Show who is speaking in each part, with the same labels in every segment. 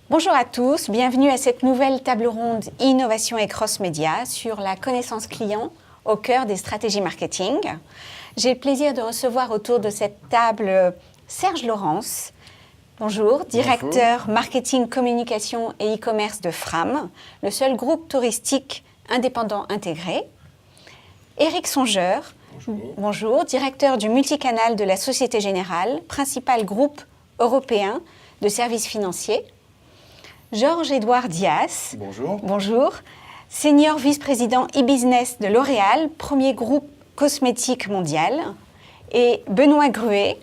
Speaker 1: Bonjour à tous, bienvenue à cette nouvelle table ronde Innovation et Cross-Média sur la connaissance client au cœur des stratégies marketing. J'ai le plaisir de recevoir autour de cette table Serge Laurence. Bonjour, directeur marketing, communication et e-commerce de Fram, le seul groupe touristique indépendant intégré. Éric Songeur, bonjour, directeur du multicanal de la Société Générale, principal groupe européen de services financiers. Georges-Édouard Dias, bonjour, senior vice-président e-business de L'Oréal, premier groupe cosmétique mondial. Et Benoît Gruet,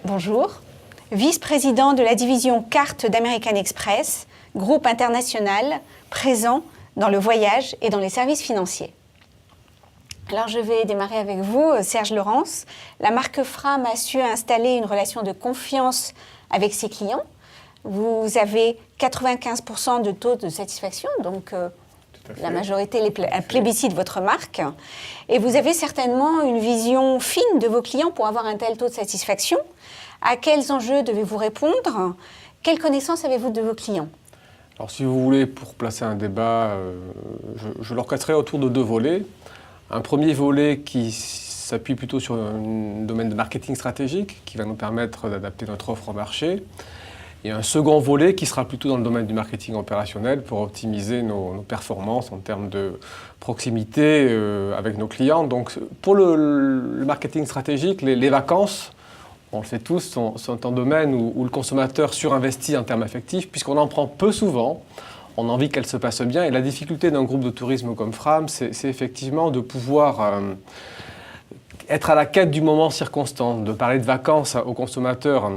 Speaker 1: bonjour, vice-président de la division cartes d'American Express, groupe international présent dans le voyage et dans les services financiers. Alors je vais démarrer avec vous, Serge Laurence. La marque Fram a su installer une relation de confiance avec ses clients. Vous avez 95% de taux de satisfaction, donc la majorité plébiscite votre marque. Et vous avez certainement une vision fine de vos clients pour avoir un tel taux de satisfaction. À quels enjeux devez-vous répondre? Quelle connaissance avez-vous de vos clients?
Speaker 2: Alors si vous voulez, pour placer un débat, je l'orchestrerai autour de deux volets. Un premier volet qui s'appuie plutôt sur un domaine de marketing stratégique, qui va nous permettre d'adapter notre offre au marché. Et un second volet qui sera plutôt dans le domaine du marketing opérationnel pour optimiser nos performances en termes de proximité avec nos clients. Donc pour le marketing stratégique, les vacances, on le sait tous, sont un domaine où le consommateur surinvestit en termes affectifs puisqu'on en prend peu souvent. On a envie qu'elle se passe bien. Et la difficulté d'un groupe de tourisme comme Fram, c'est effectivement de pouvoir être à la quête du moment circonstant, de parler de vacances aux consommateurs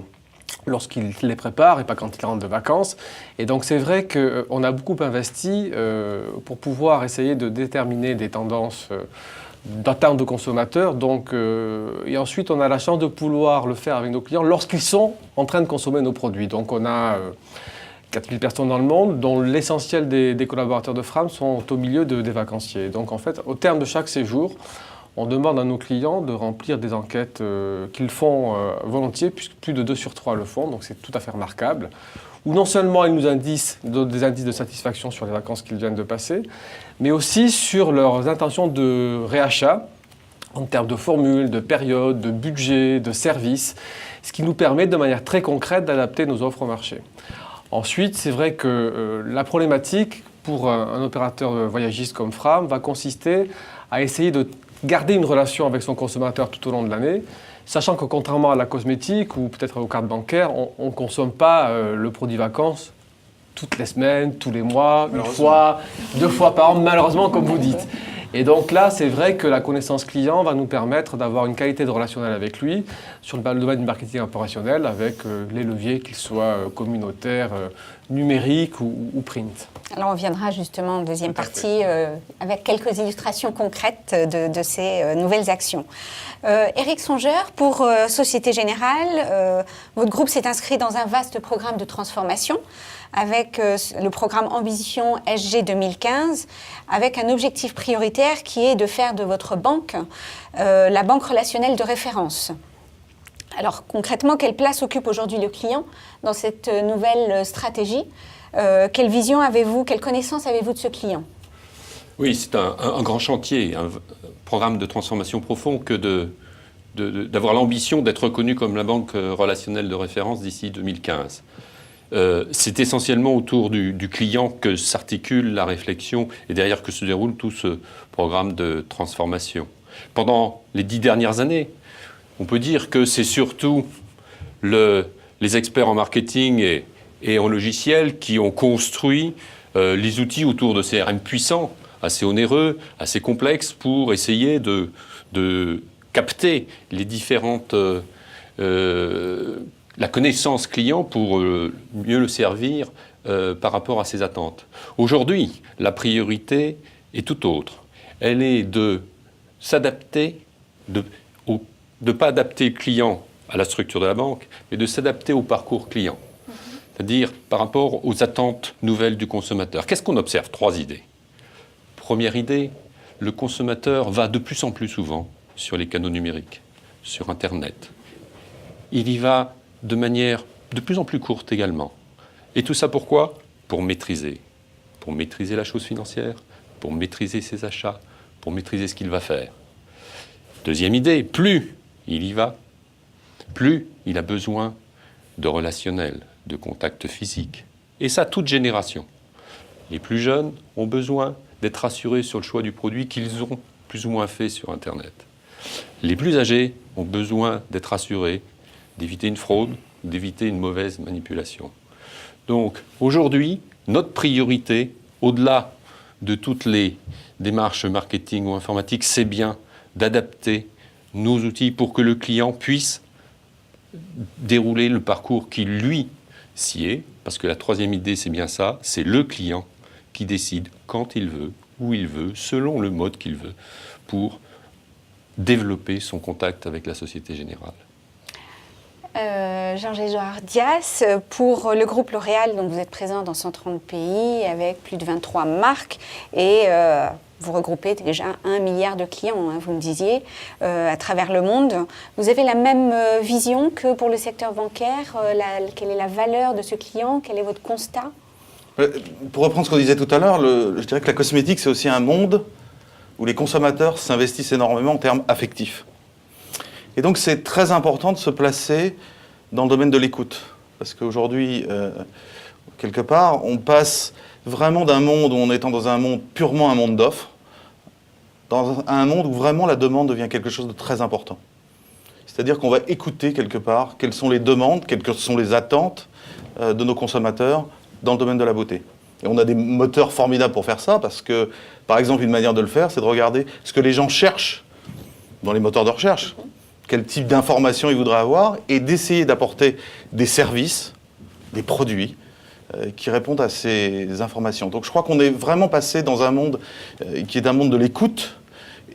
Speaker 2: lorsqu'il les prépare et pas quand il rentre de vacances. Et donc c'est vrai qu'on a beaucoup investi pour pouvoir essayer de déterminer des tendances d'atteinte de consommateurs. Et ensuite on a la chance de pouvoir le faire avec nos clients lorsqu'ils sont en train de consommer nos produits. Donc on a 4000 personnes dans le monde, dont l'essentiel des collaborateurs de Fram sont au milieu des vacanciers. Donc en fait, au terme de chaque séjour, on demande à nos clients de remplir des enquêtes qu'ils font volontiers, puisque plus de 2 sur 3 le font, donc c'est tout à fait remarquable. Où non seulement ils nous donnent des indices de satisfaction sur les vacances qu'ils viennent de passer, mais aussi sur leurs intentions de réachat, en termes de formules, de périodes, de budget, de services, ce qui nous permet de manière très concrète d'adapter nos offres au marché. Ensuite, c'est vrai que la problématique pour un opérateur voyagiste comme Fram va consister à essayer de garder une relation avec son consommateur tout au long de l'année, sachant que contrairement à la cosmétique ou peut-être aux cartes bancaires, on ne consomme pas le produit vacances toutes les semaines, tous les mois, une fois, 2 fois par an, malheureusement, comme vous dites. Et donc là, c'est vrai que la connaissance client va nous permettre d'avoir une qualité de relationnel avec lui sur le domaine du marketing opérationnel avec les leviers, qu'ils soient communautaires, numériques ou print.
Speaker 1: Alors on viendra justement en deuxième partie avec quelques illustrations concrètes de ces nouvelles actions. Éric Songeur, pour Société Générale, votre groupe s'est inscrit dans un vaste programme de transformation avec le programme Ambition SG 2015, avec un objectif prioritaire qui est de faire de votre banque la banque relationnelle de référence. Alors concrètement, quelle place occupe aujourd'hui le client dans cette nouvelle stratégie? Quelle vision avez-vous, quelle connaissance avez-vous de ce client?
Speaker 3: Oui, c'est un grand chantier, un programme de transformation profond que d'avoir l'ambition d'être reconnu comme la banque relationnelle de référence d'ici 2015. C'est essentiellement autour du client que s'articule la réflexion et derrière que se déroule tout ce programme de transformation. Pendant les 10 dernières années, on peut dire que c'est surtout les experts en marketing et en logiciel qui ont construit les outils autour de CRM puissants, assez onéreux, assez complexes, pour essayer de capter les différentes... la connaissance client pour mieux le servir par rapport à ses attentes. Aujourd'hui, la priorité est tout autre. Elle est de s'adapter, de ne pas adapter le client à la structure de la banque, mais de s'adapter au parcours client. C'est-à-dire par rapport aux attentes nouvelles du consommateur. Qu'est-ce qu'on observe? 3 idées. Première idée, le consommateur va de plus en plus souvent sur les canaux numériques, sur Internet. Il y va de manière de plus en plus courte également. Et tout ça pourquoi? Pour maîtriser la chose financière, pour maîtriser ses achats, pour maîtriser ce qu'il va faire. Deuxième idée, plus il y va, plus il a besoin de relationnel, de contact physique. Et ça, toute génération. Les plus jeunes ont besoin d'être rassurés sur le choix du produit qu'ils ont plus ou moins fait sur Internet. Les plus âgés ont besoin d'être rassurés, d'éviter une fraude, d'éviter une mauvaise manipulation. Donc, aujourd'hui, notre priorité, au-delà de toutes les démarches marketing ou informatiques, c'est bien d'adapter nos outils pour que le client puisse dérouler le parcours qui lui sied, parce que la troisième idée, c'est bien ça, c'est le client qui décide quand il veut, où il veut, selon le mode qu'il veut, pour développer son contact avec la Société Générale.
Speaker 1: Georges-Édouard Dias, pour le groupe L'Oréal, donc vous êtes présent dans 130 pays avec plus de 23 marques et vous regroupez déjà 1 milliard de clients, hein, vous me disiez, à travers le monde. Vous avez la même vision que pour le secteur bancaire? Quelle est la valeur de ce client? Quel est votre constat?
Speaker 4: Pour reprendre ce qu'on disait tout à l'heure, je dirais que la cosmétique, c'est aussi un monde où les consommateurs s'investissent énormément en termes affectifs. Et donc, c'est très important de se placer dans le domaine de l'écoute. Parce qu'aujourd'hui, quelque part, on passe vraiment d'un monde où on est dans un monde purement un monde d'offres, dans un monde où vraiment la demande devient quelque chose de très important. C'est-à-dire qu'on va écouter quelque part quelles sont les demandes, quelles sont les attentes de nos consommateurs dans le domaine de la beauté. Et on a des moteurs formidables pour faire ça, parce que, par exemple, une manière de le faire, c'est de regarder ce que les gens cherchent dans les moteurs de recherche, quel type d'informations ils voudraient avoir, et d'essayer d'apporter des services, des produits, qui répondent à ces informations. Donc je crois qu'on est vraiment passé dans un monde qui est un monde de l'écoute,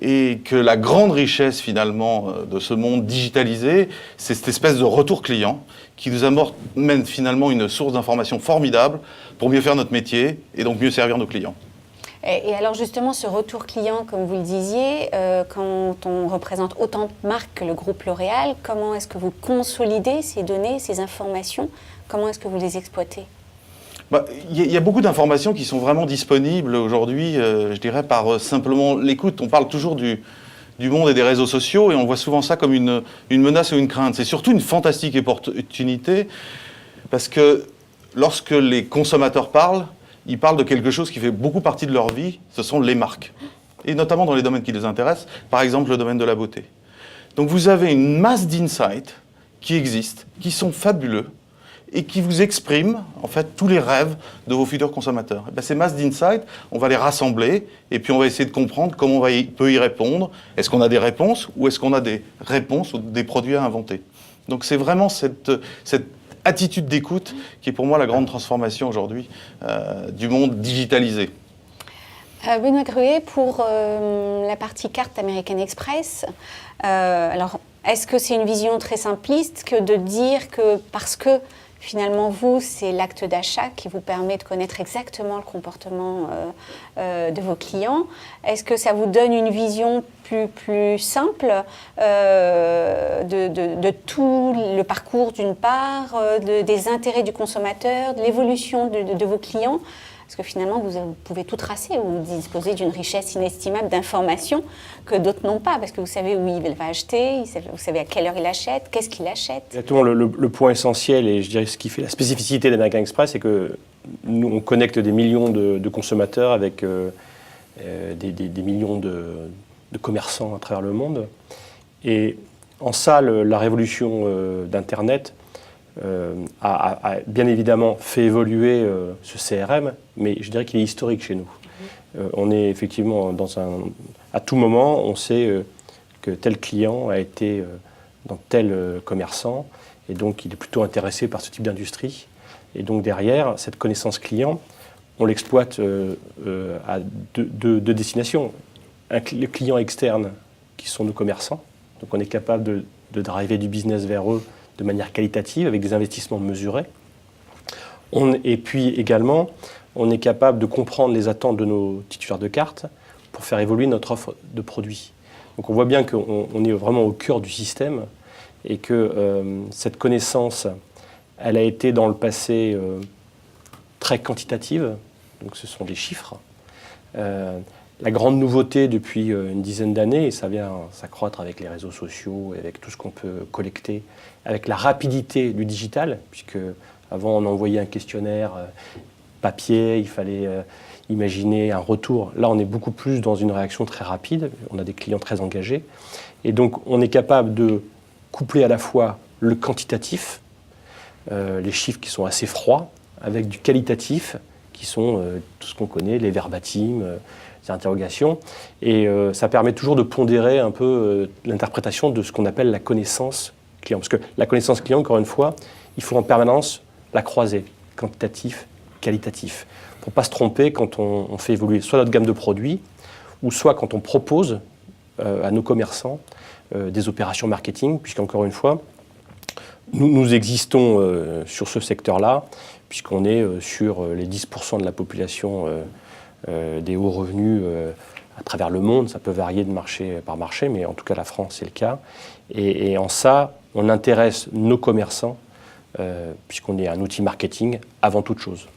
Speaker 4: et que la grande richesse finalement de ce monde digitalisé, c'est cette espèce de retour client qui nous amène finalement une source d'information formidable pour mieux faire notre métier et donc mieux servir nos clients.
Speaker 1: Et alors justement, ce retour client, comme vous le disiez, quand on représente autant de marques que le groupe L'Oréal, comment est-ce que vous consolidez ces données, ces informations? Comment est-ce que vous les exploitez?
Speaker 4: Il y a beaucoup d'informations qui sont vraiment disponibles aujourd'hui, je dirais, par simplement l'écoute. On parle toujours du monde et des réseaux sociaux, et on voit souvent ça comme une menace ou une crainte. C'est surtout une fantastique opportunité, parce que lorsque les consommateurs parlent, ils parlent de quelque chose qui fait beaucoup partie de leur vie, ce sont les marques. Et notamment dans les domaines qui les intéressent, par exemple le domaine de la beauté. Donc vous avez une masse d'insights qui existent, qui sont fabuleux, et qui vous expriment, en fait, tous les rêves de vos futurs consommateurs. Et bien, ces masses d'insights, on va les rassembler, et puis on va essayer de comprendre comment on peut y répondre. Est-ce qu'on a des réponses, ou est-ce qu'on a des réponses ou des produits à inventer? Donc c'est vraiment cette attitude d'écoute qui est pour moi la grande transformation aujourd'hui du monde digitalisé.
Speaker 1: Benoît Gruet, pour la partie carte American Express, alors est-ce que c'est une vision très simpliste que de dire que parce que finalement, vous, c'est l'acte d'achat qui vous permet de connaître exactement le comportement de vos clients. Est-ce que ça vous donne une vision plus simple de tout le parcours d'une part, des intérêts du consommateur, de l'évolution de vos clients? Parce que finalement, vous pouvez tout tracer, vous disposez d'une richesse inestimable d'informations que d'autres n'ont pas, parce que vous savez où il va acheter, vous savez à quelle heure il achète, qu'est-ce qu'il achète.
Speaker 5: Exactement, le point essentiel, et je dirais ce qui fait la spécificité d'American Express, c'est que nous, on connecte des millions de consommateurs avec des millions de commerçants à travers le monde. Et en ça, la révolution d'Internet a bien évidemment fait évoluer ce CRM, mais je dirais qu'il est historique chez nous. On est effectivement à tout moment, on sait que tel client a été dans tel commerçant, et donc il est plutôt intéressé par ce type d'industrie. Et donc derrière, cette connaissance client, on l'exploite à deux destinations. Les clients externes, qui sont nos commerçants, donc on est capable de driver du business vers eux de manière qualitative, avec des investissements mesurés. Et puis également, on est capable de comprendre les attentes de nos titulaires de cartes pour faire évoluer notre offre de produits. Donc on voit bien qu'on est vraiment au cœur du système, et que cette connaissance, elle a été dans le passé très quantitative, donc ce sont des chiffres. La grande nouveauté depuis une dizaine d'années, et ça vient s'accroître avec les réseaux sociaux et avec tout ce qu'on peut collecter, avec la rapidité du digital, puisque avant on envoyait un questionnaire papier, il fallait imaginer un retour. Là, on est beaucoup plus dans une réaction très rapide, on a des clients très engagés, et donc on est capable de coupler à la fois le quantitatif, les chiffres qui sont assez froids, avec du qualitatif, qui sont tout ce qu'on connaît, les verbatims, les interrogations. Et ça permet toujours de pondérer un peu l'interprétation de ce qu'on appelle la connaissance client. Parce que la connaissance client, encore une fois, il faut en permanence la croiser, quantitatif, qualitatif, pour ne pas se tromper quand on fait évoluer soit notre gamme de produits, ou soit quand on propose à nos commerçants des opérations marketing, puisqu'encore une fois, nous existons sur ce secteur-là, puisqu'on est sur les 10% de la population des hauts revenus à travers le monde. Ça peut varier de marché par marché, mais en tout cas la France, c'est le cas. Et en ça, on intéresse nos commerçants, puisqu'on est un outil marketing avant toute chose.